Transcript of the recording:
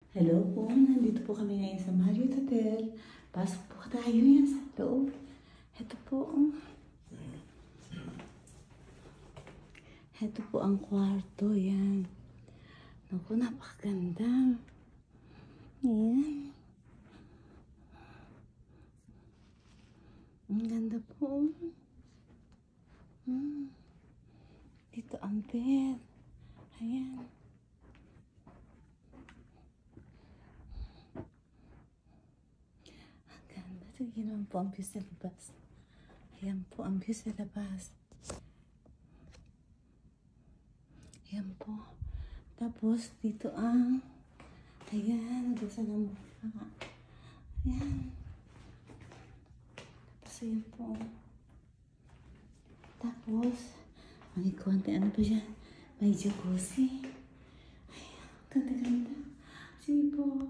Hello po, nandito po kami ngayon sa Marriott Hotel. Pasok po tayo yan sa loob. Ito po. Ito po ang kwarto, yan. Naku, napakaganda. Ayan. Ang ganda po. Dito ang bed. Ayan. Ito, yun po ang view sa labas. Ayan po ang view sa labas. Ayan po. Tapos, dito ang ayan, nagdasa ng mukha. Ayan. Tapos, ayan po. Tapos, may konti, ano pa dyan? May jacuzzi. Ayan, ganda-ganda. Sige po.